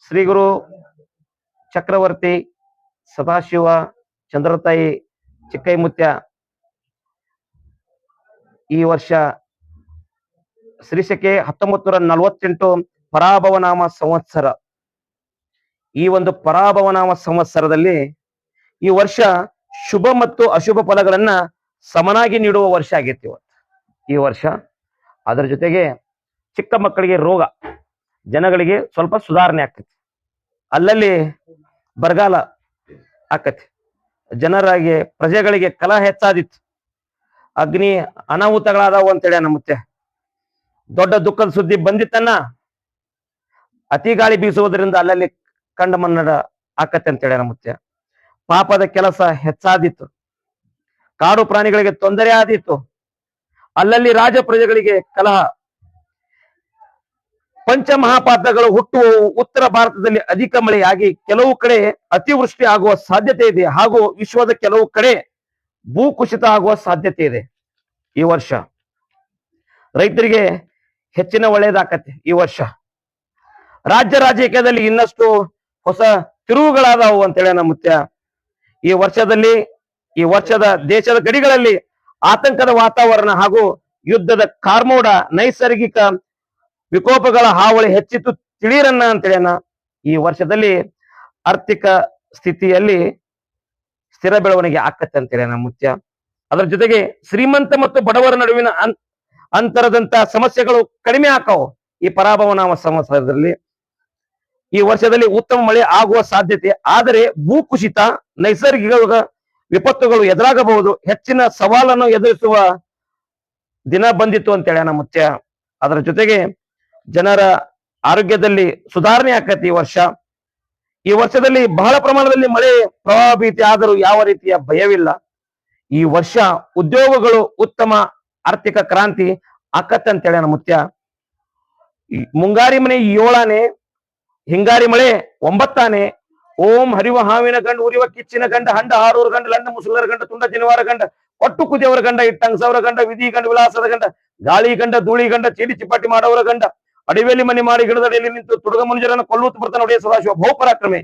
ಶ್ರೀ ಗುರು ಚಕ್ರವರ್ತಿ ಸದಾಶಿವ ಚಂದ್ರತಾಯಿ ಚಿಕ್ಕೈಮುತ್ಯ ಈ ವರ್ಷ ಶ್ರೀಶಕೆ 1948 ಪರಾಭವನಾಮ ಸಂವತ್ಸರ. ಈ ಒಂದು ಪರಾಭವನಾಮ ಸಂವತ್ಸರದಲ್ಲಿ ಈ ವರ್ಷ ಶುಭ ಮತ್ತು ಅಶುಭ ಫಲಗಳನ್ನ ಸಮನಾಗಿ ನೀಡುವ ವರ್ಷ ಆಗೈತಿ ಈ ವರ್ಷ. ಅದರ ಜೊತೆಗೆ ಚಿಕ್ಕ ಮಕ್ಕಳಿಗೆ ರೋಗ, ಜನಗಳಿಗೆ ಸ್ವಲ್ಪ ಸುಧಾರಣೆ ಆಕತಿ, ಅಲ್ಲಲ್ಲಿ ಬರಗಾಲ ಆಕತಿ, ಜನರಾಗಿ ಪ್ರಜೆಗಳಿಗೆ ಕಲಹ ಹೆಚ್ಚಾದಿತ್ತು, ಅಗ್ನಿ ಅನಾಹುತಗಳಾದವು ಅಂತೇಳಿ ನಮ್ಮತ್ತೆ ದೊಡ್ಡ ದುಃಖದ ಸುದ್ದಿ ಬಂದಿತ್ತನ್ನ. ಅತಿ ಗಾಳಿ ಬೀಸುವುದರಿಂದ ಅಲ್ಲಲ್ಲಿ ಕಂಡ ಮನ್ನಡ ಆಕತ್ತೆ ಅಂತೇಳಿ ನಮ್ಮತ್ತೆ. ಪಾಪದ ಕೆಲಸ ಹೆಚ್ಚಾದಿತ್ತು, ಕಾಡು ಪ್ರಾಣಿಗಳಿಗೆ ತೊಂದರೆ ಆದಿತ್ತು, ಅಲ್ಲಲ್ಲಿ ರಾಜ ಪ್ರಜೆಗಳಿಗೆ ಕಲಹ. ಪಂಚಮಹಾಪಾತಗಳು ಹುಟ್ಟುವ ಉತ್ತರ ಭಾರತದಲ್ಲಿ ಅಧಿಕ ಮಳೆಯಾಗಿ ಕೆಲವು ಕಡೆ ಅತಿವೃಷ್ಟಿ ಆಗುವ ಸಾಧ್ಯತೆ ಇದೆ, ಹಾಗೂ ವಿಶ್ವದ ಕೆಲವು ಕಡೆ ಭೂಕುಸಿತ ಆಗುವ ಸಾಧ್ಯತೆ ಇದೆ. ಈ ವರ್ಷ ರೈತರಿಗೆ ಹೆಚ್ಚಿನ ಒಳ್ಳೆಯದಾಕತ್ತೆ. ಈ ವರ್ಷ ರಾಜ್ಯ ರಾಜಕೀಯದಲ್ಲಿ ಇನ್ನಷ್ಟು ಹೊಸ ತಿರುವುಗಳಾದವು ಅಂತೇಳಿ ನಮ್ಮುತ್ಯ. ಈ ವರ್ಷದ ದೇಶದ ಗಡಿಗಳಲ್ಲಿ ಆತಂಕದ ವಾತಾವರಣ ಹಾಗೂ ಯುದ್ಧದ ಕಾರ್ಮೋಡ, ನೈಸರ್ಗಿಕ ವಿಕೋಪಗಳ ಹಾವಳಿ ಹೆಚ್ಚಿತು ತಿಳಿಯರನ್ನ ಅಂತೇಳಿನ. ಈ ವರ್ಷದಲ್ಲಿ ಆರ್ಥಿಕ ಸ್ಥಿತಿಯಲ್ಲಿ ಸ್ಥಿರ ಬೆಳವಣಿಗೆ ಆಕತ್ತೆ ಅಂತೇಳಿ ನಮ್ಮುತ್ಯ. ಅದರ ಜೊತೆಗೆ ಶ್ರೀಮಂತ ಮತ್ತು ಬಡವರ ನಡುವಿನ ಅಂತರದಂತ ಸಮಸ್ಯೆಗಳು ಕಡಿಮೆ ಆಕಾವು ಈ ಪರಾಭವನಾಮ ಸಂವತ್ಸರದಲ್ಲಿ. ಈ ವರ್ಷದಲ್ಲಿ ಉತ್ತಮ ಮಳೆ ಆಗುವ ಸಾಧ್ಯತೆ, ಆದರೆ ಭೂಕುಸಿತ, ನೈಸರ್ಗಿಕ ವಿಪತ್ತುಗಳು ಎದುರಾಗಬಹುದು. ಹೆಚ್ಚಿನ ಸವಾಲನ್ನು ಎದುರಿಸುವ ದಿನ ಬಂದಿತ್ತು ಅಂತೇಳಿ ನಮ್ಮುತ್ಯ. ಅದರ ಜೊತೆಗೆ ಜನರ ಆರೋಗ್ಯದಲ್ಲಿ ಸುಧಾರಣೆ ಆಕತಿ ಈ ವರ್ಷ. ಈ ವರ್ಷದಲ್ಲಿ ಬಹಳ ಪ್ರಮಾಣದಲ್ಲಿ ಮಳೆ ಪ್ರವಾಹ ಭೀತಿ ಆದರೂ ಯಾವ ರೀತಿಯ ಭಯವಿಲ್ಲ. ಈ ವರ್ಷ ಉದ್ಯೋಗಗಳು ಉತ್ತಮ ಆರ್ಥಿಕ ಕ್ರಾಂತಿ ಆಕತ್ತೆ ಅಂತೇಳಿ ನಮ್ಮುತ್ಯ. ಮುಂಗಾರಿ ಮನೆ 7ಆನೆ, ಹಿಂಗಾರಿ ಮಳೆ 9ಆನೆ. ಓಂ ಹರಿವ ಹಾವಿನ ಗಂಡ, ಉರಿವ ಕಿಚ್ಚಿನ ಗಂಡ, ಹಂಡ ಹಾರೂರ ಗಂಡ, ಲಂಡ ಮುಸುಲರ ಗಂಡ, ತುಂಡ ಜನಿವಾರ ಗಂಡ, ಕೊಟ್ಟು ಕುದಿಯವರ ಗಂಡ, ಇಟ್ಟಂಗಸವರ ಗಂಡ, ವಿಧಿ ಗಂಡ, ವಿಲಾಸದ ಗಂಡ, ಗಾಳಿ ಗಂಡ, ಧೂಳಿ ಗಂಡ, ಚೀಟಿ ಚಿಪ್ಪಾಟಿ ಮಾಡವರ ಗಂಡ, ಅಡಿವೆಯಲ್ಲಿ ಮನೆ ಮಾಡಿ ಗಿಡದಡಿಯಲ್ಲಿ ನಿಂತು ತುಡುಗ ಮನುಜರನ್ನು ಕೊಲ್ಲುತ್ತ ಬರ್ತಾನೆ ಒಡೆಯ ಸದಾಶಿವ ಬಹುಪರಾಕ್ರಮೆ.